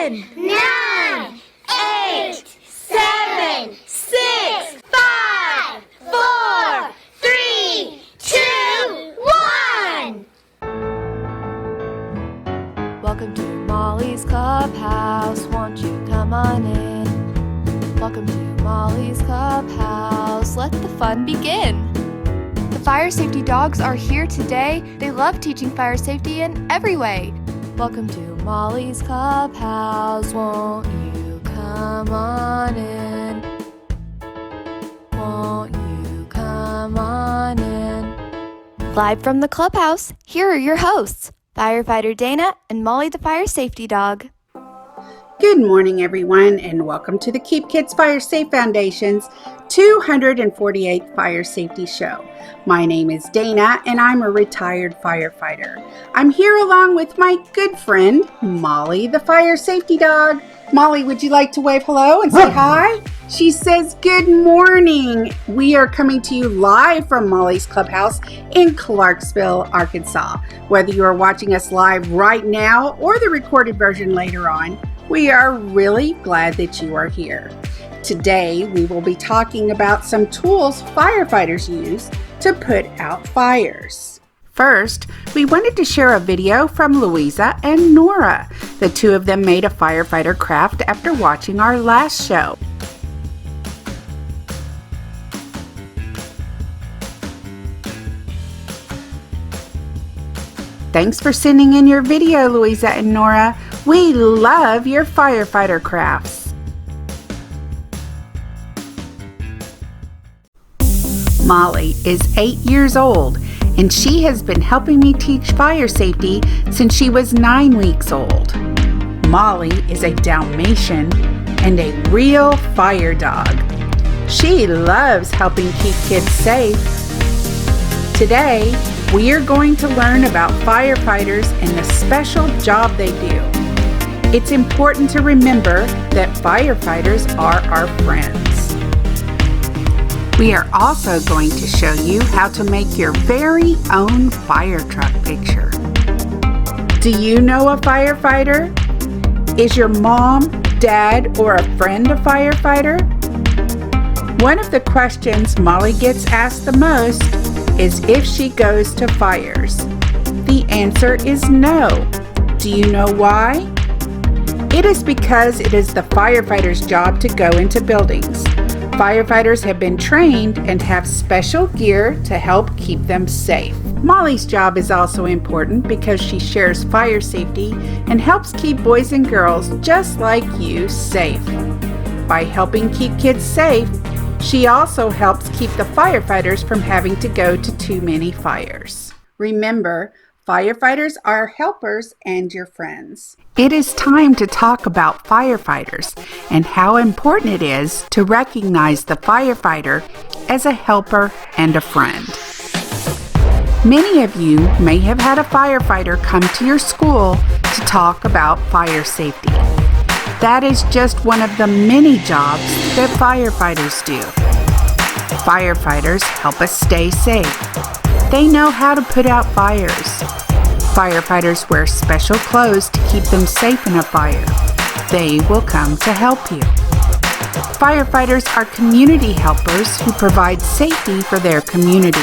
10, 9, 8, 7, 6, 5, 4, 3, 2, 1. Welcome to Molly's Clubhouse, won't you come on in? Welcome to Molly's Clubhouse, let the fun begin. The fire safety dogs are here today. They love teaching fire safety in every way. Welcome to Molly's Clubhouse, won't you come on in? Won't you come on in? Live from the clubhouse, here are your hosts, Firefighter Dayna and Molly the Fire Safety Dog. Good morning, everyone, and welcome to the Keep Kids Fire Safe Foundation's 248th Fire Safety Show. My name is Dayna, and I'm a retired firefighter. I'm here along with my good friend, Molly the Fire Safety Dog. Molly, would you like to wave hello and say hi? She says good morning. We are coming to you live from Molly's Clubhouse in Clarksville, Arkansas. Whether you are watching us live right now or the recorded version later on, we are really glad that you are here. Today, we will be talking about some tools firefighters use to put out fires. First, we wanted to share a video from Louisa and Nora. The two of them made a firefighter craft after watching our last show. Thanks for sending in your video, Louisa and Nora. We love your firefighter crafts. Molly is 8 years old, and she has been helping me teach fire safety since she was 9 weeks old. Molly is a Dalmatian and a real fire dog. She loves helping keep kids safe. Today, we are going to learn about firefighters and the special job they do. It's important to remember that firefighters are our friends. We are also going to show you how to make your very own fire truck picture. Do you know a firefighter? Is your mom, dad, or a friend a firefighter? One of the questions Molly gets asked the most is if she goes to fires. The answer is no. Do you know why? It is because it is the firefighter's job to go into buildings. Firefighters have been trained and have special gear to help keep them safe. Molly's job is also important because she shares fire safety and helps keep boys and girls just like you safe. By helping keep kids safe, she also helps keep the firefighters from having to go to too many fires. Remember, firefighters are helpers and your friends. It is time to talk about firefighters and how important it is to recognize the firefighter as a helper and a friend. Many of you may have had a firefighter come to your school to talk about fire safety. That is just one of the many jobs that firefighters do. Firefighters help us stay safe. They know how to put out fires. Firefighters wear special clothes to keep them safe in a fire. They will come to help you. Firefighters are community helpers who provide safety for their community.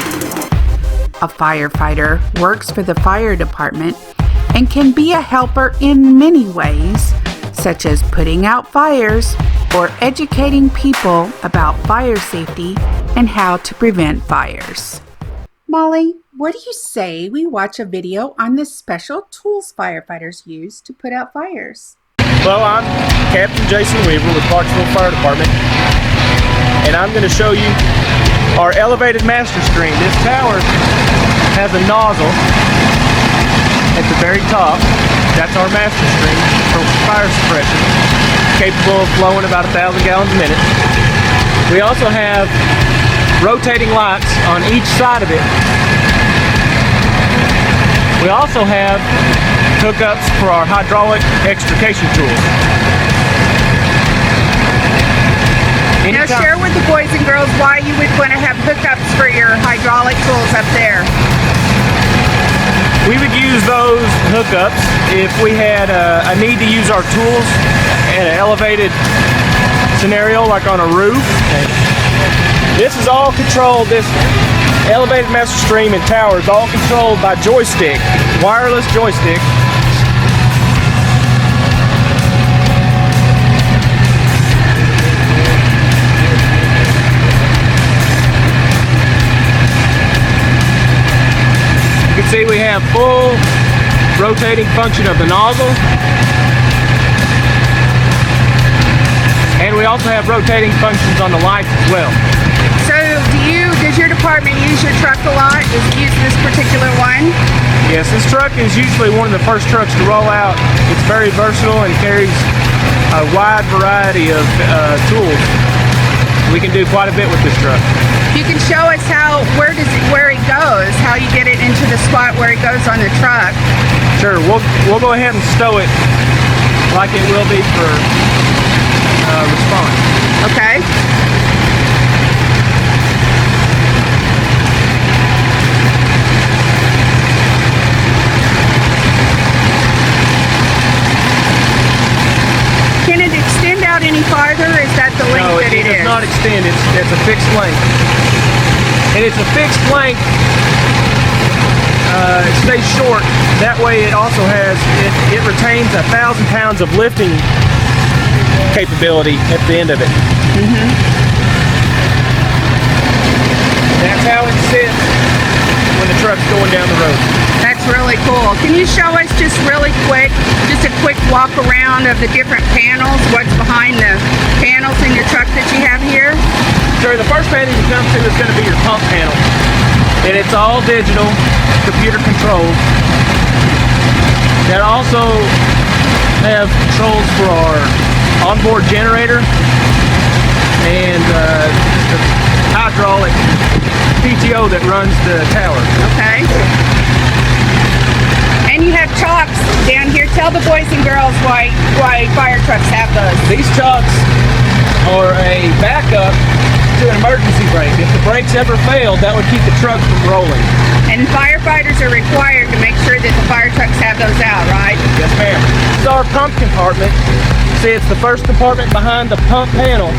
A firefighter works for the fire department and can be a helper in many ways, such as putting out fires or educating people about fire safety and how to prevent fires. Molly, what do you say we watch a video on the special tools firefighters use to put out fires? Hello, I'm Captain Jason Weaver with Clarksville Fire Department, and I'm going to show you our elevated master screen. This tower has a nozzle at the very top. That's our master screen for fire suppression, capable of flowing about 1,000 gallons a minute. We also have rotating lights on each side of it. We also have hookups for our hydraulic extrication tools. Now share with the boys and girls why you would want to have hookups for your hydraulic tools up there. We would use those hookups if we had a need to use our tools in an elevated scenario, like on a roof. This is all controlled, this elevated master stream and tower is all controlled by joystick, wireless joystick. You can see we have full rotating function of the nozzle. And we also have rotating functions on the lights as well. So does your department use your truck a lot? Does it use this particular one? Yes, this truck is usually one of the first trucks to roll out. It's very versatile and carries a wide variety of tools. We can do quite a bit with this truck. You can show us where it goes, how you get it into the spot where it goes on the truck. Sure, we'll go ahead and stow it like it will be for response. Okay. Can it extend out any farther? Is that the length that it is? No, it does not extend. It's a fixed length. And it's a fixed length. It stays short. That way it also it retains 1,000 pounds of lifting capability at the end of it. That's how it sits when the truck's going down the road. That's really cool. Can you show us just really quick, just a quick walk around of the different panels, what's behind the panels in your truck that you have here? Sure, the first panel you come to is going to be your pump panel. And it's all digital, computer controlled. That also have controls for our onboard generator and the hydraulic PTO that runs the tower. Okay. And you have chocks down here. Tell the boys and girls why fire trucks have those. These chocks are a backup to an emergency brake. If the brakes ever failed, that would keep the truck from rolling. And firefighters are required to make sure that the fire trucks have those out, right? Yes, ma'am. This is our pump compartment. See, it's the first compartment behind the pump panel.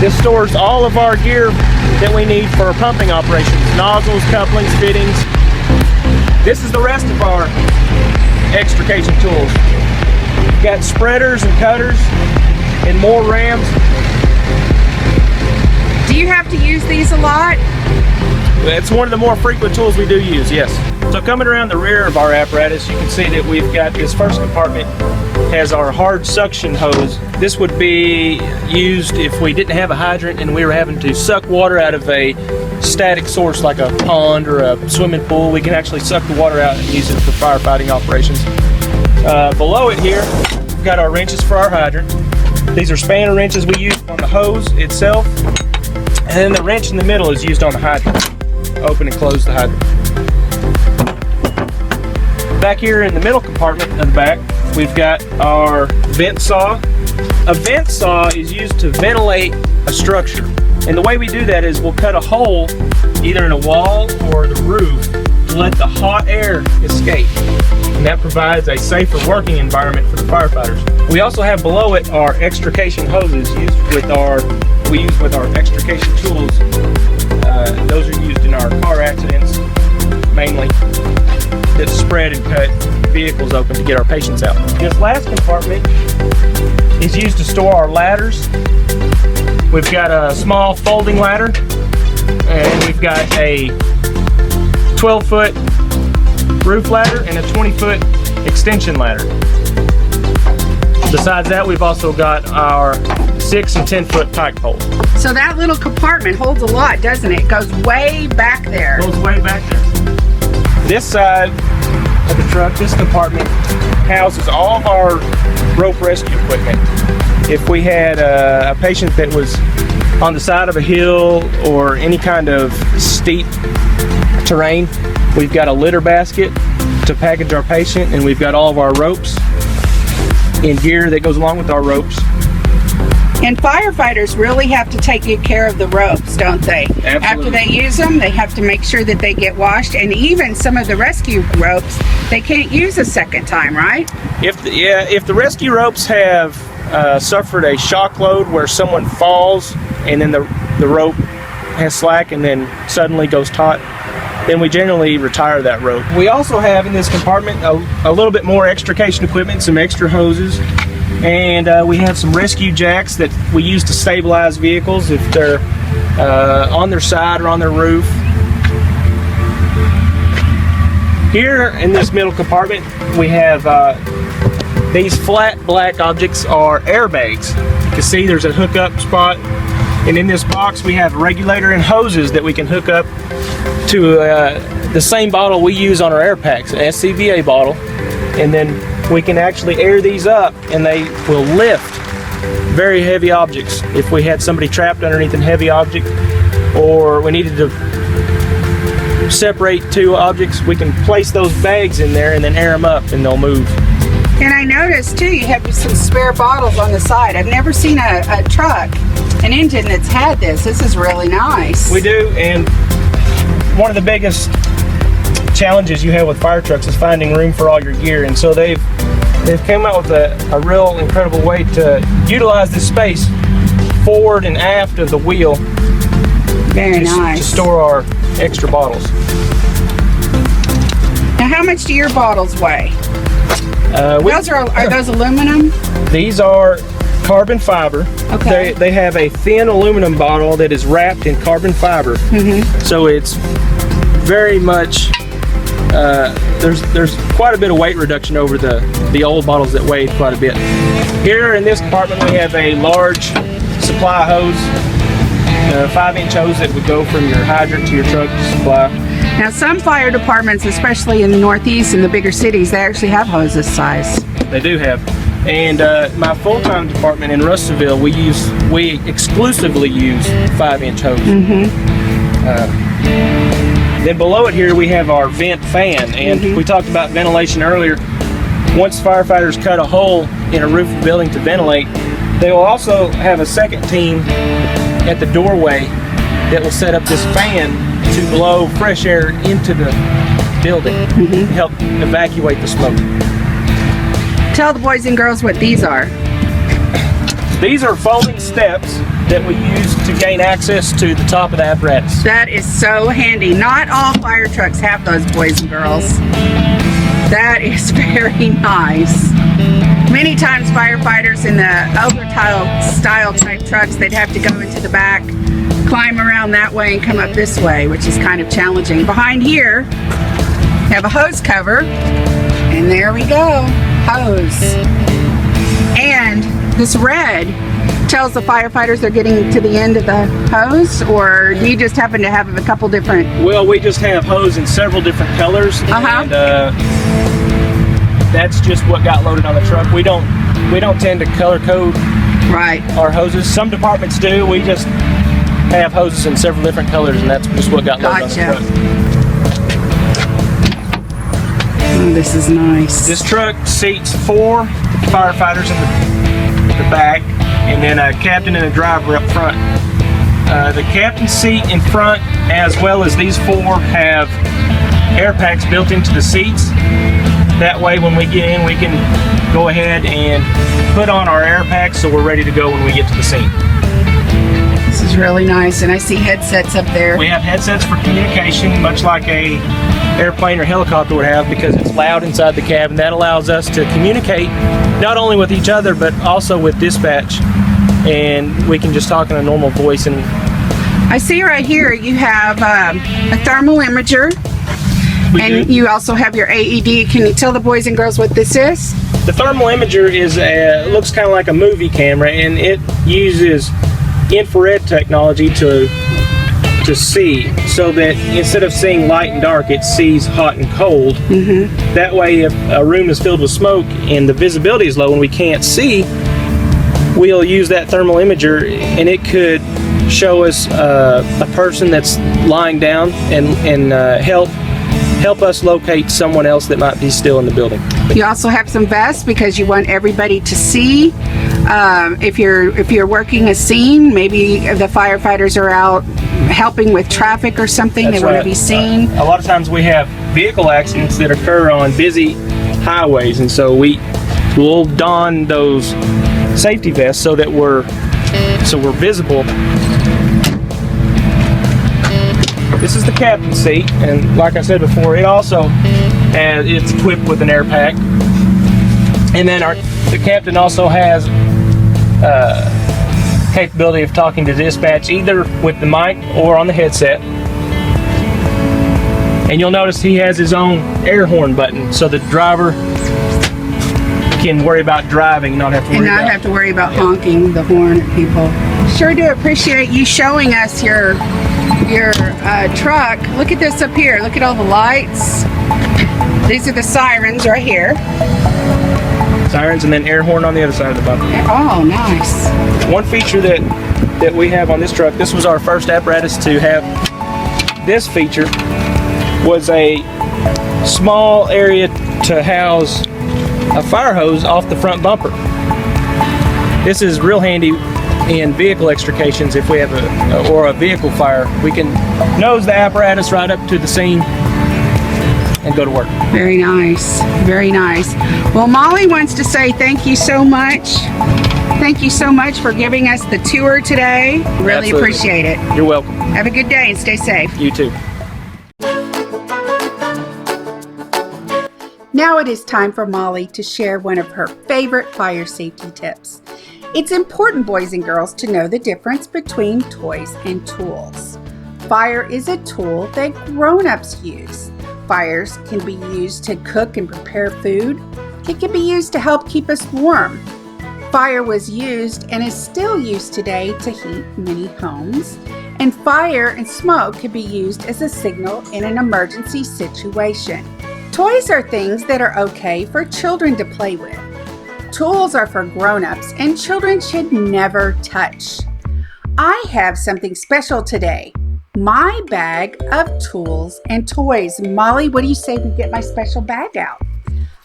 This stores all of our gear that we need for pumping operations. Nozzles, couplings, fittings. This is the rest of our extrication tools. We've got spreaders and cutters and more rams. Do you have to use these a lot? It's one of the more frequent tools we do use, yes. So coming around the rear of our apparatus, you can see that we've got this first compartment has our hard suction hose. This would be used if we didn't have a hydrant and we were having to suck water out of a static source like a pond or a swimming pool. We can actually suck the water out and use it for firefighting operations. Below it here, we've got our wrenches for our hydrant. These are spanner wrenches we use on the hose itself. And then the wrench in the middle is used on the hydrant. Open and close the hydrant. Back here in the middle compartment of the back, we've got our vent saw. A vent saw is used to ventilate a structure. And the way we do that is we'll cut a hole either in a wall or the roof to let the hot air escape. And that provides a safer working environment for the firefighters. We also have below it our extrication hoses we use with our extrication tools. Those are used in our car accidents mainly, that spread and cut vehicles open to get our patients out. This last compartment is used to store our ladders. We've got a small folding ladder and we've got a 12-foot roof ladder and a 20-foot extension ladder. Besides that, we've also got our 6 and 10-foot pike poles. So that little compartment holds a lot, doesn't it? It goes way back there. Goes way back there. This side of the truck, this compartment, houses all of our rope rescue equipment. If we had a patient that was on the side of a hill or any kind of steep terrain, we've got a litter basket to package our patient, and we've got all of our ropes and gear that goes along with our ropes. And firefighters really have to take good care of the ropes, don't they? Absolutely. After they use them, they have to make sure that they get washed, and even some of the rescue ropes, they can't use a second time, right? If the rescue ropes have suffered a shock load where someone falls and then the rope has slack and then suddenly goes taut, then we generally retire that rope. We also have in this compartment a little bit more extrication equipment, some extra hoses, and we have some rescue jacks that we use to stabilize vehicles if they're on their side or on their roof. Here in this middle compartment we have these flat black objects are airbags. You can see there's a hookup spot, and in this box we have a regulator and hoses that we can hook up to the same bottle we use on our air packs, an SCBA bottle, and then we can actually air these up and they will lift very heavy objects. If we had somebody trapped underneath a heavy object or we needed to separate two objects, we can place those bags in there and then air them up and they'll move. And I noticed too, you have some spare bottles on the side. I've never seen a truck, an engine that's had this. This is really nice. We do, and one of the biggest challenges you have with fire trucks is finding room for all your gear, and so they've come out with a real incredible way to utilize this space forward and aft of the wheel. Very nice. To store our extra bottles. Now, how much do your bottles weigh? Are those aluminum? These are carbon fiber. Okay. They have a thin aluminum bottle that is wrapped in carbon fiber. So it's very much there's quite a bit of weight reduction over the old bottles that weighed quite a bit. Here in this compartment we have a large supply hose, 5-inch hose that would go from your hydrant to your truck supply. Now, some fire departments, especially in the Northeast and the bigger cities, they actually have hose this size. They do have. And my full-time department in Russellville, we exclusively use 5-inch hose. Then below it here we have our vent fan, and we talked about ventilation earlier. Once firefighters cut a hole in a roof building to ventilate, they will also have a second team at the doorway that will set up this fan to blow fresh air into the building to help evacuate the smoke. Tell the boys and girls what these are. These are folding steps that we use to gain access to the top of the apparatus. That is so handy. Not all fire trucks have those, boys and girls. That is very nice. Many times firefighters in the overtile style type trucks, they'd have to go into the back, climb around that way and come up this way, which is kind of challenging. Behind here, we have a hose cover, and there we go, hose. And this red tells the firefighters they're getting to the end of the hose, or do you just happen to have a couple different? Well, we just have hose in several different colors, and that's just what got loaded on the truck. We don't tend to color code our hoses. Some departments do. We just have hoses in several different colors, and that's just what got loaded on the truck. Oh, this is nice. This truck seats 4 firefighters in the back, and then a captain and a driver up front. The captain's seat in front, as well as these 4, have air packs built into the seats. That way when we get in, we can go ahead and put on our air packs so we're ready to go when we get to the scene. This is really nice, and I see headsets up there. We have headsets for communication, much like a airplane or helicopter would have, because it's loud inside the cabin. That allows us to communicate not only with each other but also with dispatch, and we can just talk in a normal voice. And I see right here you have a thermal imager, and you also have your AED. Can you tell the boys and girls what this is? The thermal imager is looks kind of like a movie camera, and it uses infrared technology to see, so that instead of seeing light and dark, it sees hot and cold. That way, if a room is filled with smoke and the visibility is low and we can't see, we'll use that thermal imager, and it could show us a person that's lying down and help us locate someone else that might be still in the building. You also have some vests because you want everybody to see If you're working a scene, maybe the firefighters are out helping with traffic or something. That's they want right. to be seen. A lot of times we have vehicle accidents that occur on busy highways, and so we'll don those safety vests so that we're visible. This is the captain's seat, and like I said before, it's equipped with an air pack. And then the captain also has capability of talking to dispatch either with the mic or on the headset. And you'll notice he has his own air horn button, so the driver can worry about driving, not have to worry about honking the horn at people. Sure do appreciate you showing us your truck. Look at this up here. Look at all the lights. These are the sirens right here. Sirens, and then air horn on the other side of the bumper. Oh, nice. One feature that we have on this truck, this was our first apparatus to have this feature, was a small area to house a fire hose off the front bumper. This is real handy in vehicle extrications. If we have a vehicle fire, we can nose the apparatus right up to the scene and go to work. Very nice. Very nice. Well, Molly wants to say thank you so much. Thank you so much for giving us the tour today. Really Absolutely. Appreciate it. You're welcome. Have a good day and stay safe. You too. Now it is time for Molly to share one of her favorite fire safety tips. It's important, boys and girls, to know the difference between toys and tools. Fire is a tool that grown-ups use. Fires can be used to cook and prepare food. It can be used to help keep us warm. Fire was used and is still used today to heat many homes. And fire and smoke can be used as a signal in an emergency situation. Toys are things that are okay for children to play with. Tools are for grown-ups and children should never touch. I have something special today. My bag of tools and toys. Molly, what do you say we get my special bag out?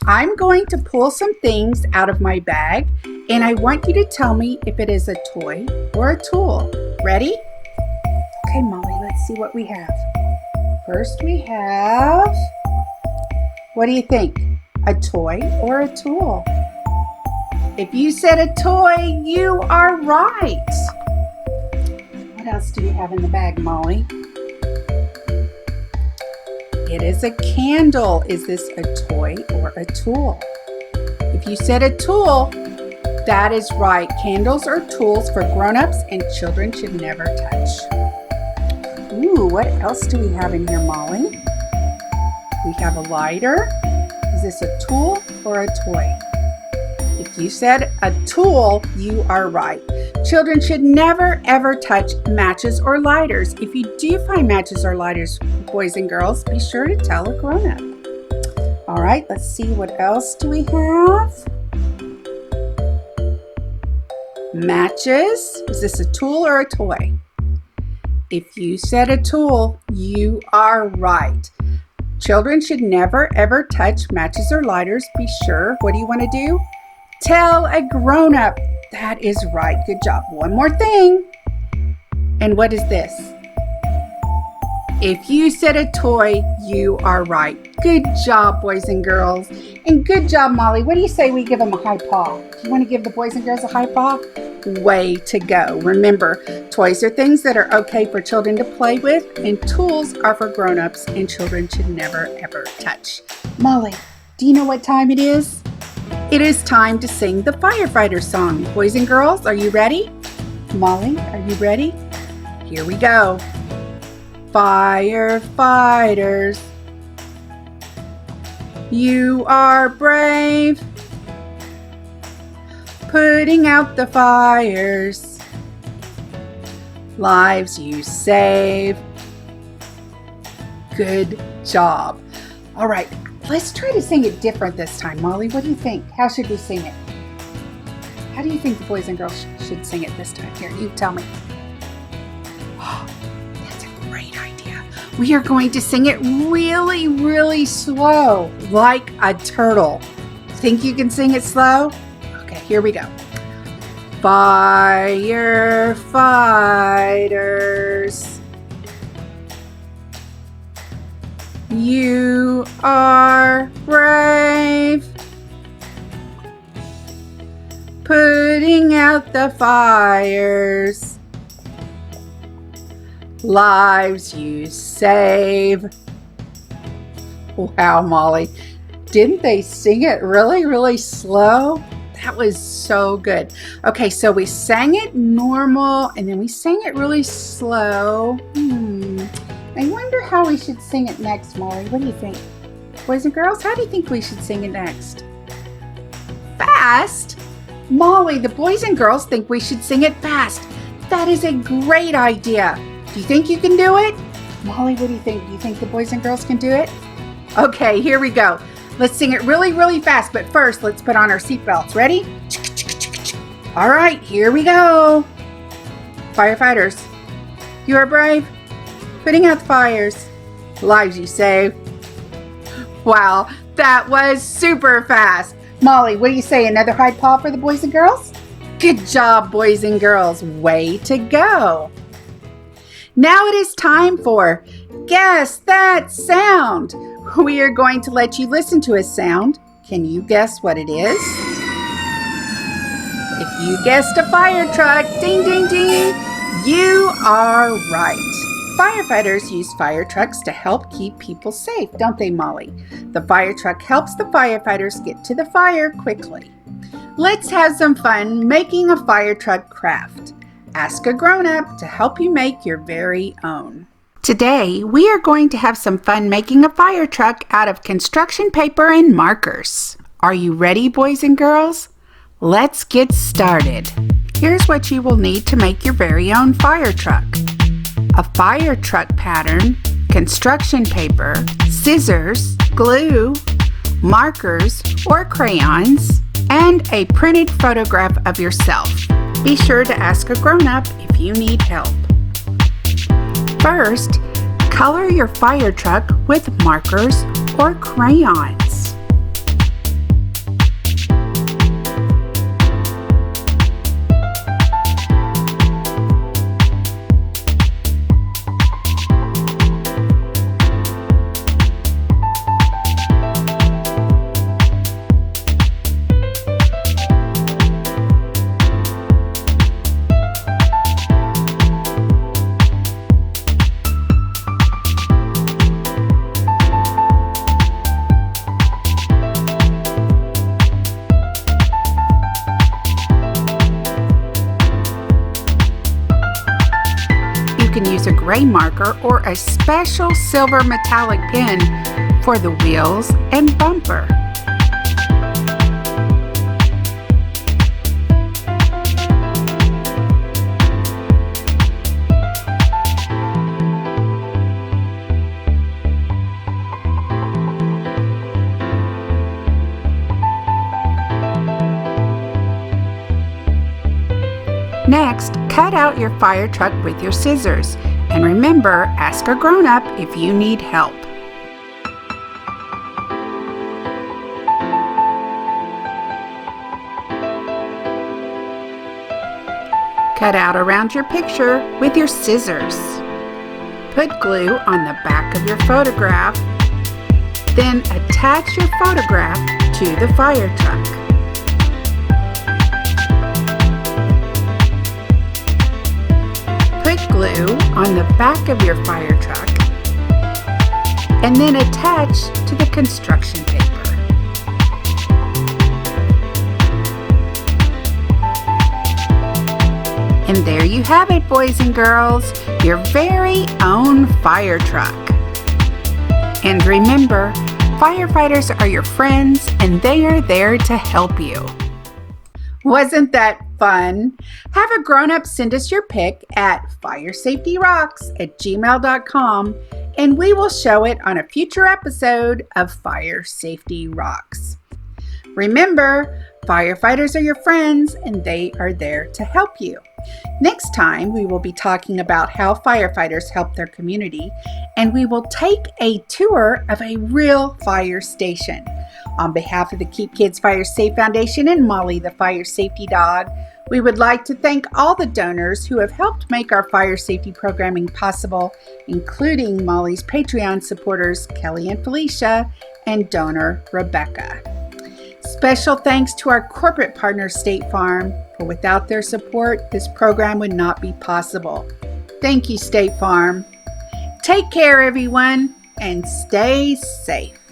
I'm going to pull some things out of my bag and I want you to tell me if it is a toy or a tool. Ready? Okay, Molly, let's see what we have. First we have, what do you think? A toy or a tool? If you said a toy, you are right. What else do we have in the bag, Molly? It is a candle. Is this a toy or a tool? If you said a tool, that is right. Candles are tools for grown-ups and children should never touch. Ooh, what else do we have in here, Molly? We have a lighter. Is this a tool or a toy? If you said a tool, you are right. Children should never ever touch matches or lighters. If you do find matches or lighters, boys and girls, be sure to tell a grown-up. All right, let's see, what else do we have? Matches. Is this a tool or a toy? If you said a tool, you are right. Children should never ever touch matches or lighters. Be sure. What do you want to do? Tell a grown-up. That is right. Good job. One more thing. And what is this? If you said a toy, you are right. Good job, boys and girls. And good job, Molly. What do you say we give them a high paw? Do you want to give the boys and girls a high paw? Way to go. Remember, toys are things that are okay for children to play with, and tools are for grown-ups, and children should never, ever touch. Molly, do you know what time it is? It is time to sing the Firefighter song. Boys and girls, are you ready? Molly, are you ready? Here we go. Firefighters, you are brave, putting out the fires, lives you save. Good job. All right, let's try to sing it different this time. Molly, what do you think? How should we sing it? How do you think the boys and girls should sing it this time? Here, you tell me. That's a great idea. We are going to sing it really, really slow, like a turtle. Think you can sing it slow? Okay, here we go. Firefighters. You are brave, putting out the fires, lives you save. Wow, Molly, didn't they sing it really slow? That was so good. Okay, so we sang it normal and then we sang it really slow. I wonder how we should sing it next, Molly. What do you think? Boys and girls, how do you think we should sing it next? Fast? Molly, the boys and girls think we should sing it fast. That is a great idea. Do you think you can do it? Molly, what do you think? Do you think the boys and girls can do it? Okay, here we go. Let's sing it really fast, but first let's put on our seatbelts. Ready? All right, here we go. Firefighters, you are brave, putting out the fires, lives you save. Wow, that was super fast. Molly, what do you say? Another high paw for the boys and girls? Good job, boys and girls. Way to go. Now it is time for Guess That Sound. We are going to let you listen to a sound. Can you guess what it is? If you guessed a fire truck, ding, ding, ding, you are right. Firefighters use fire trucks to help keep people safe, don't they, Molly? The fire truck helps the firefighters get to the fire quickly. Let's have some fun making a fire truck craft. Ask a grown-up to help you make your very own. Today, we are going to have some fun making a fire truck out of construction paper and markers. Are you ready, boys and girls? Let's get started. Here's what you will need to make your very own fire truck. A fire truck pattern, construction paper, scissors, glue, markers or crayons, and a printed photograph of yourself. Be sure to ask a grown-up if you need help. First, color your fire truck with markers or crayons. You can use a gray marker or a special silver metallic pen for the wheels and bumper. Next, cut out your fire truck with your scissors. And remember, ask a grown-up if you need help. Cut out around your picture with your scissors. Put glue on the back of your photograph. Then attach your photograph to the fire truck. Put glue on the back of your fire truck and then attach to the construction paper. And there you have it, boys and girls, your very own fire truck. And remember, firefighters are your friends and they are there to help you. Wasn't that fun? Have a grown-up send us your pic at firesafetyrocks@gmail.com and we will show it on a future episode of Fire Safety Rocks. Remember, firefighters are your friends and they are there to help you. Next time, we will be talking about how firefighters help their community, and we will take a tour of a real fire station. On behalf of the Keep Kids Fire Safe Foundation and Molly the Fire Safety Dog, We would like to thank all the donors who have helped make our fire safety programming possible, including Molly's Patreon supporters, Kelly and Felicia, and donor Rebecca. Special thanks to our corporate partner, State Farm, for without their support, this program would not be possible. Thank you, State Farm. Take care, everyone, and stay safe.